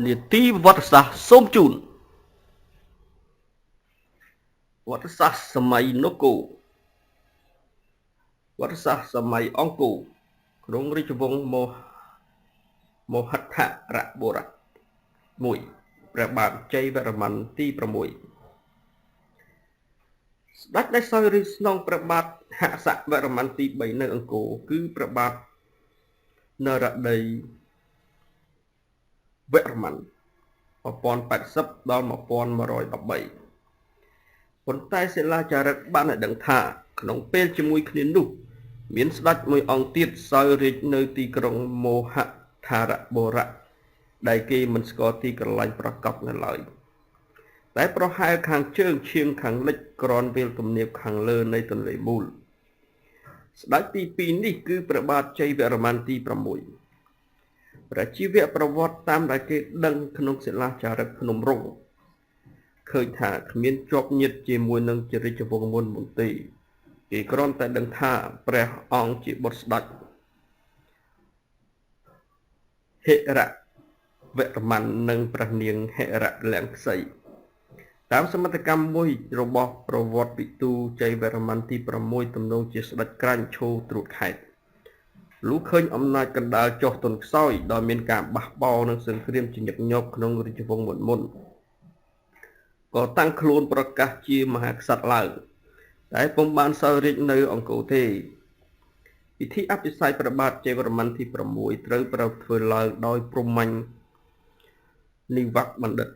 នាទីវត្តសាស្ត្រសូមជូនវត្តសាស្ត្រសម័យនគរវត្តសាស្ត្រសម័យអង្គរក្នុងរាជវង្សមហដ្ឋរបុរៈ1ព្រះបាទជ័យវរ្ម័នទី6ស្ដេចដែលសោយរាជស្នងព្រះបាទហសវរ្ម័នទី3នៅអង្គរគឺព្រះបាទនរតីវរ្ម័ន1080ដល់1113ប៉ុន្តែសិលាចារឹកបានឲ្យដឹងថាក្នុងពេលជាមួយគ្នានោះមានស្ដេចមួយអង្គទៀតសោយរាជនៅទីក្រុងមោហដ្ឋារបុរៈដែលគេមិនស្គាល់ទីកន្លែងប្រកបនៅឡើយតែប្រហែលខាងជើងឈៀងខាងលិចក្រនវាលទំនាបខាងលើនៃទន្លេមូលស្ដេចទី2នេះគឺព្រះបាទជ័យវរ្ម័នទី6ព្រះជីវប្រវត្តិតាមដែលគេដឹងក្នុងសិលាចារឹកភ្នំរុងឃើញថាគ្មានជាប់ញាតិជាមួយនឹងជារាជវង្សមុនទេគេគ្រាន់តែដឹងថាព្រះអង្គជាបុត្រស្ដេចហិរវរ្ម័ននិងព្រះនាងហិរលង្សីតាមសមត្ថកម្មមួយរបស់ប្រវត្តិវិទូជ័យវរ្ម័នទី6ទំនងជាស្ដេចក្រាញ់ឈរត្រួតខេត្តលុះឃើញអំណាចកណ្ដាលចុះទន់ខ្សោយដោយមានការបះបោរនិងសង្គ្រាមជាញឹកញាប់ក្នុងរាជវង្សមុនក៏តាំងខ្លួនប្រកាសជាមហាក្សត្រឡើងតែពុំបានសោយរាជនៅអង្គរទេពិធីអភិសេកព្រះបាទជ័យវរ្ម័នទី6ត្រូវប្រធ្វើឡើងដោយព្រហ្មញ្ញនិវក្សបណ្ឌិត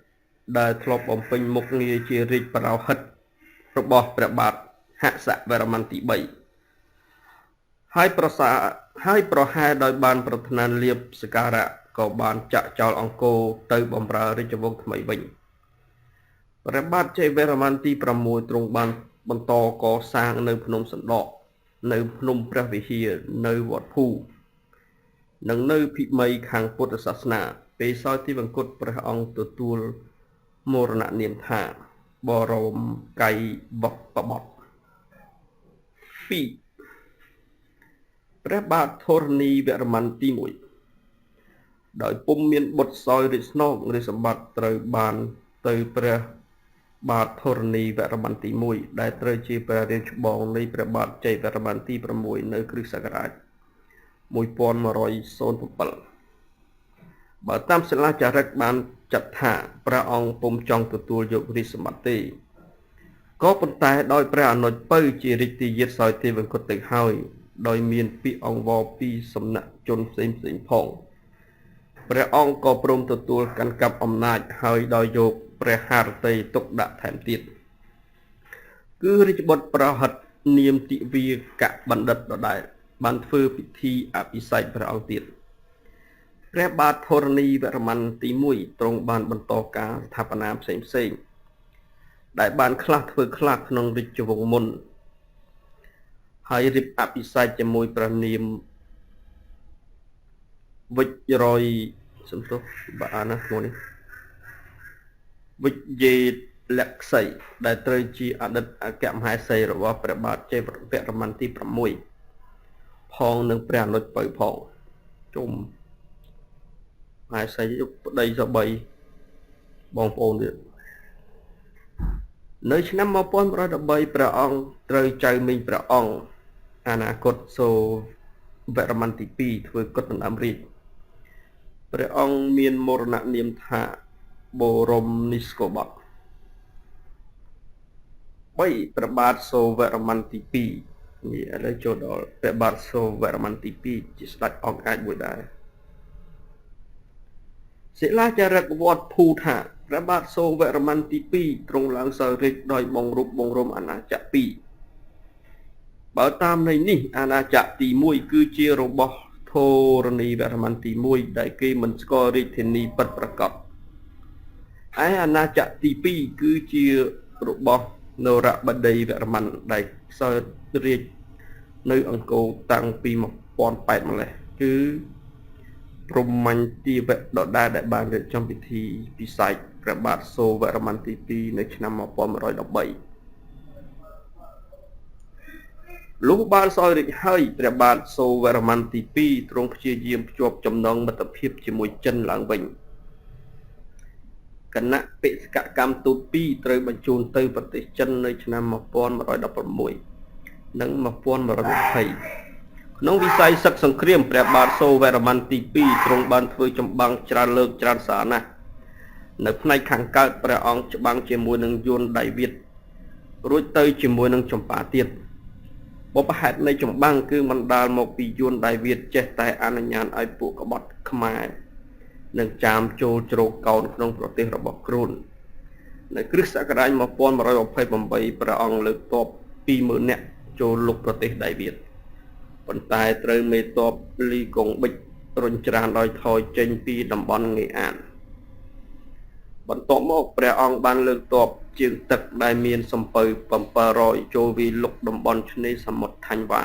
ដែលធ្លាប់បំពេញមុខងារជារាជបរោហិតរបស់ព្រះបាទហសវរ្ម័នទី3ហើយប្រហែលដោយបានប្រធានលៀបសការៈក៏បានចាក់ចោលអង្គរទៅបម្រើរាជវង្សថ្មីវិញព្រះបាទជ័យវរ្ម័នទី6ទ្រង់បានបន្តកសាងនៅភ្នំសណ្ដកនៅភ្នំព្រះវិហារនៅវត្តភូនិងនៅភិមីខាងពុទ្ធសាសនាពេលសោយទីវង្គតព្រះអង្គទទួលមរណនាមថាបរមកៃវប្បបទ2ព្រះបាទធរណីវរ្ម័នទី1ដោយពុំមានបុត្រសោយរាជស្នងរាជសម្បត្តិត្រូវបានទៅព្រះបាទធរណីវរ្ម័នទី1ដែលត្រូវជាព្រះរាជច្បងនៃព្រះបាទជ័យវរ្ម័នទី6នៅគ្រិស្តសករាជ1107បើតាមសិលាចារឹកបានចាត់ថាព្រះអង្គពុំចង់ទទួលយករាជសម្បត្តិទេក៏ប៉ុន្តែដោយព្រះអនុជពៅជារាជទាយាទសោយទេវង្គតទៅហើយដោយមានពាក្យអង្វរពីសំណាក់ជនផ្សេងផងព្រះអង្គក៏ព្រមទទួលកាន់កាប់អំណាចហើយដោយយកព្រះハរតីទុកដាក់ថែមទៀតគឺរាជបុត្រប្រហិតនាមទិវាកបណ្ឌិតដដែលបានធ្វើពិធីអភិសេកព្រះអង្គទៀតព្រះបាទធរណីវរ្ម័នទី1ទ្រង់បានបន្តការស្ថាបនាផ្សេងដែលបានខ្លះធ្វើខ្លះក្នុងរាជវង្សមុនហើយរៀបអភិសេកជាមួយព្រះនាមវិជ្ជរយសំទោសបាទណាឈ្មោះនេះវិជ្ជលក្សីដែលត្រូវជាអតីតអគ្គមហេសីរបស់ព្រះបាទជ័យវរ្ម័នទី6ផងនិងព្រះអនុជពៅផងជុំមហេសីយុគប្តីសបីបងប្អូនទៀតនៅឆ្នាំ1113ព្រះអង្គត្រូវចៅមីងព្រះអង្គអនាគតសូវរ្ម័នទី2ធ្វើគុតដណ្ដើមរាជព្រះអង្គមានមរណនាមថាបរមនិស្គបត3ព្រះបាទសូវរ្ម័នទី2នេះឥឡូវចូលដល់ព្រះបាទសូវរ្ម័នទី2ជាស្ដេចអង្គអាចមួយដែរសិលាចារឹកវត្តភូថាព្រះបាទសូវរ្ម័នទី2ទ្រង់ឡើងសោយរាជដោយបងរូបបងរំអាណាចក្រ2បើតាមន័យនេះអាណាចក្រទី1គឺជារបស់ធរណីវរ្ម័នទី1ដែលគេមិនស្គាល់រាជធានីពិតប្រាកដឯអាណាចក្រទី2គឺជារបស់នរបតីវរ្ម័នដែលសោយរាជនៅអង្គរតាំងពី1008ម្លេះគឺព្រហ្មញ្ញទាវៈដដែលដែលបានរៀបចំពិធីពិសេសព្រះបាទសូវរ្ម័នទី2នៅឆ្នាំ1113លុះបានសោយរាជហើយព្រះបាទសូវរ្ម័នទី2ទ្រង់ព្យាយាមភ្ជាប់ចំណងមិត្តភាពជាមួយចិនឡើងវិញ គណៈបេសកកម្មទូត2ត្រូវបញ្ជូនទៅប្រទេសចិននៅឆ្នាំ1116និង1120ក្នុងវិស័យសឹកសង្គ្រាមព្រះបាទសូវរ្ម័នទី2ទ្រង់បានធ្វើចម្បាំងច្រើនលើកច្រើនសារណាស់នៅផ្នែកខាងកើតព្រះអង្គច្បាំងជាមួយនឹងយួនដៃវៀតរួចទៅជាមួយនឹងចម្ប៉ាទៀតបបហេតុនៃចម្បាំងគឺបណ្ដាលមកពីយួនដៃវៀតចេះតែអនុញ្ញាតឲ្យពួកក្បត់ខ្មែរនឹងចាមចូលជ្រកកោនក្នុងប្រទេសរបស់ខ្លួននៅគ្រិស្តសករាជ1128ព្រះអង្គលើកទ័ព 20000 នាក់ចូលលុកប្រទេសដៃវៀតប៉ុន្តែត្រូវមេទ័ពលីកុងប៊ិចរុញច្រានដោយថយចេញពីតំបន់ងេអានបន្ទាប់មកព្រះអង្គបានលើកទ័ពជើងទឹកដែលមានសំពៅ700ចូលវាយលុកតំបន់ឆ្នេរសមុទ្រថាញ់វ៉ា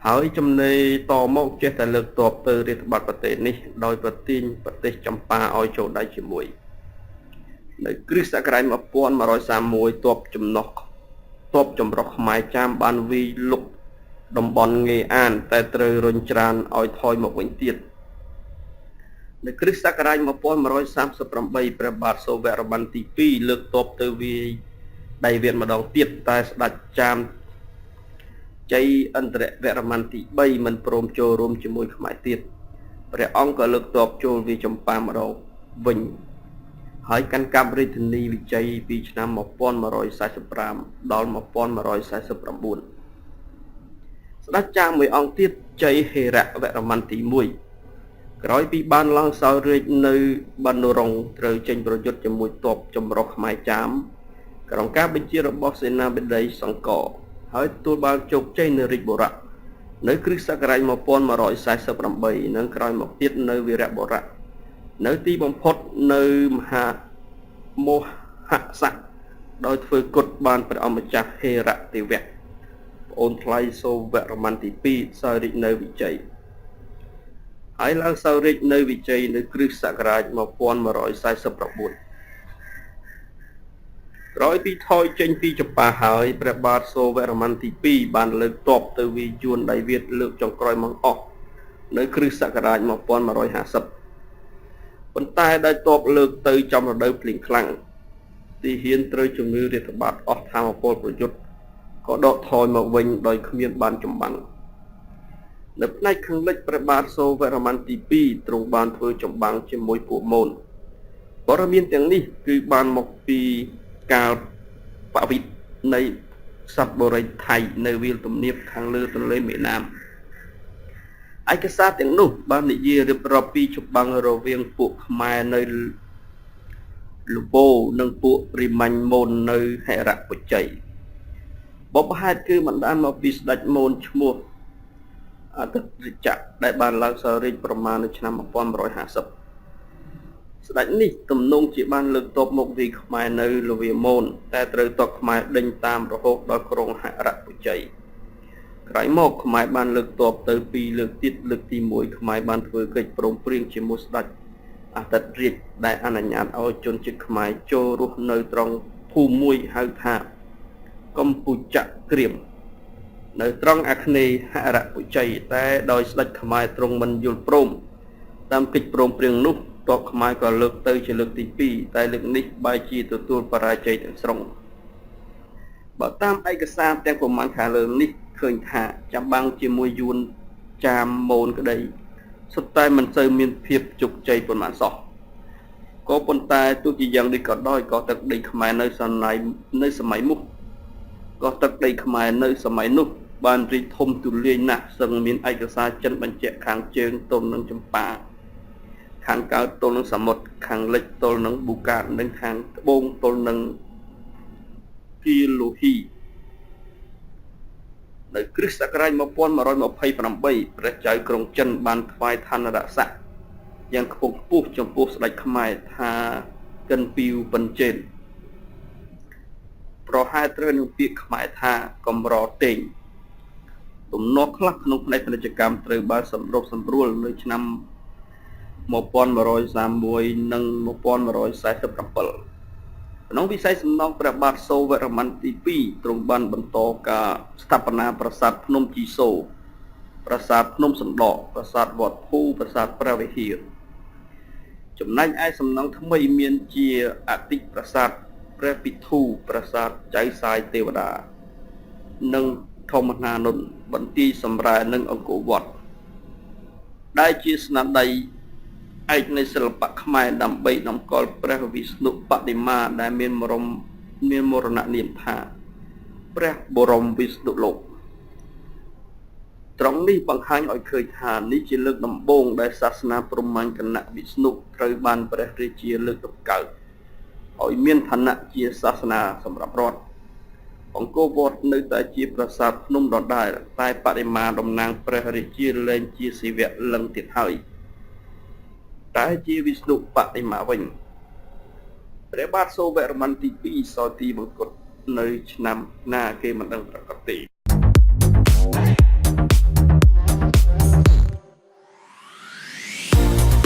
ហើយចំណេរតមកចេះតែលើកទ័ពទៅរាតត្បាតប្រទេសនេះដោយប្រទាញប្រទេសចម្ប៉ាឲ្យចូលដៃជាមួយនៅគ្រិស្តសករាជ1131ទ័ពចម្រុះខ្មែរចាមបានវាយលុកតំបន់ងេអានតែត្រូវរុញច្រានឲ្យថយមកវិញទៀតនៅគ្រិស្តសករាជ1138ព្រះបាទសូវរ្ម័នទី2លើកទ័ពទៅវាយដៃវៀតម្ដងទៀតតែស្ដេចចាមជ័យឥន្ទ្រវរ្ម័នទី3មិនព្រមចូលរួមជាមួយខ្មែរទៀតព្រះអង្គក៏លើកទ័ពចូលវាយចម្ប៉ាម្ដងវិញហើយកាន់កាប់រាជធានីវិជ័យពីឆ្នាំ1145ដល់1149ស្ដេចចាមមួយអង្គទៀតជ័យហេរៈវរ្ម័នទី1ក្រោយពីបានឡើងសោយរាជនៅបណ្ណរងត្រូវចេញប្រយុទ្ធជាមួយទ័ពចម្រុះខ្មែរចាមក្រោមការបញ្ជារបស់សេនាបតីសង្គរហើយទទួលបានជោគជ័យនៅរាជបុរៈនៅគ្រិស្តសករាជ1148និងក្រោយមកទៀតនៅវីរបុរៈនៅទីបំផុតនៅមហាមោហស័ក្តិដោយធ្វើគុតបានព្រះអម្ចាស់ហេរៈទេវៈប្អូនថ្លៃសូវរ្ម័នទី2សោយរាជនៅវិជ័យហើយឡើងសោយរាជនៅវិជ័យនៅគ្រិស្តសករាជ1149ក្រោយពីថយចេញពីចម្ប៉ាហើយព្រះបាទសូវរ្ម័នទី2បានលើកទ័ពទៅវាយយួនដៃវៀតលើកចុងក្រោយមកអស់នៅគ្រិស្តសករាជ1150ប៉ុន្តែដោយទ័ពលើកទៅចំរដូវភ្លៀងខ្លាំងទីហ៊ានត្រូវជំងឺរាតត្បាតអស់ថាមពលប្រយុទ្ធក៏ដកថយមកវិញដោយគ្មានបានចម្បាំងនៅផ្នែកខាងលិចព្រះបាទសូវរ្ម័នទី2ទ្រង់បានធ្វើចម្បាំងជាមួយពួកមូនព័ត៌មានទាំងនេះគឺបានមកពីកាលបវិត្តនៃសត្វបរិយថៃនៅវាលទំនាបខាងលើទន្លេមេណាមឯកសារទាំងនោះបាននិយាយរៀបរាប់ពីចម្បាំងរវាងពួកខ្មែរនៅលបោនិងពួករិមាញ់មូននៅហិរៈពុជ័យបបហេតុគឺបណ្ដាលមកពីស្ដេចមូនឈ្មោះអតិរិចៈដែលបានឡើងសោយរាជប្រមាណនៅឆ្នាំ1150ស្ដេចនេះទំនងជាបានលើកទ័ពមកវាយខ្មែរនៅលវាមូនតែត្រូវទ័ពខ្មែរដេញតាមរហូតដល់ក្រុងហិរៈពុជ័យក្រោយមកខ្មែរបានលើកទ័ពទៅ2លើកទៀតលើកទី1ខ្មែរបានធ្វើកិច្ចព្រមព្រៀងជាមួយស្ដេចអតិរិចដែលអនុញ្ញាតឲ្យជនជាតិខ្មែរចូលរស់នៅត្រង់ភូមិមួយហៅថាកម្ពុជាក្រៀមនៅត្រង់អាគ្នេយ៍ហិរៈពុជ័យតែដោយស្ដេចខ្មែរទ្រង់មិនយល់ព្រមតាមកិច្ចព្រមព្រៀងនោះទ័ពខ្មែរក៏លើកទៅជាលើកទី2តែលើកនេះបែរជាទទួលបរាជ័យទាំងស្រុងបើតាមឯកសារទាំងប្រមាណខាងលើនេះឃើញថាចម្បាំងជាមួយយួនចាមមូនក្តីសុទ្ធតែមិនសូវមានភាពជោគជ័យប៉ុន្មានសោះក៏ប៉ុន្តែទោះជាយ៉ាងនេះក៏ដោយក៏ទឹកដីខ្មែរនៅសម័យនោះក៏ទឹកដីខ្មែរនៅសម័យនោះបានរីកធំទូលាយណាស់សឹងមានឯកសារចិនបញ្ជាក់ខាងជើងទល់នឹងចម្ប៉ាខាងកើតទល់នឹងសមុទ្រខាងលិចទល់នឹងប៊ូកាតនិងខាងត្បូងទល់នឹងគីឡូហ៊ីនៅគ្រិស្តសករាជ1128ព្រះចៅក្រុងចិនបានថ្វាយឋានរស័ក្តិយ៉ាងខ្ពង់ខ្ពស់ចំពោះស្ដេចខ្មែរថាកិនពីវប៉ិនជេនប្រហែលត្រូវនឹងពាក្យខ្មែរថាកំរតេងទំនាស់ខ្លះក្នុងផ្នែកពាណិជ្ជកម្មត្រូវបានសម្របសម្រួលនៅឆ្នាំ1131និង1147ក្នុងវិស័យសំណង់ព្រះបាទសូវរ្ម័នទី2ទ្រង់បានបន្តការស្ថាបនាប្រាសាទភ្នំជីសូរប្រាសាទភ្នំសណ្ដកប្រាសាទវត្តភូប្រាសាទព្រះវិហារ ចំណែកឯសំណង់ថ្មីមានជាអតិប្រាសាទព្រះពិធូប្រាសាទចៅសាយទេវតានិងធម្មនានុនបន្ទាយសម្រែនិងអង្គរវត្តដែលជាស្នាដៃឯកនៃសិល្បៈខ្មែរដើម្បីតម្កល់ព្រះវិស្ណុបដិមាដែលមានមរណនាមថាព្រះបរមវិស្ណុលោកត្រង់នេះបង្ហាញឲ្យឃើញថានេះជាលើកដំបូងដែលសាសនាព្រហ្មញ្ញគណៈវិស្ណុត្រូវបានព្រះរាជាលើកតម្កើងឲ្យមានឋានៈជាសាសនាសម្រាប់រដ្ឋអង្គរវត្តនៅតែជាប្រាសាទភ្នំដដែលតែបដិមាតំណាងព្រះរាជាលែងជាសិវៈលឹងទៀតហើយតែជាវិស្ណុបដិមាវិញព្រះបាទសូរវរ្ម័នទី2សោយទីមង្គតនៅឆ្នាំណាគេមិនដឹងប្រកាសទេ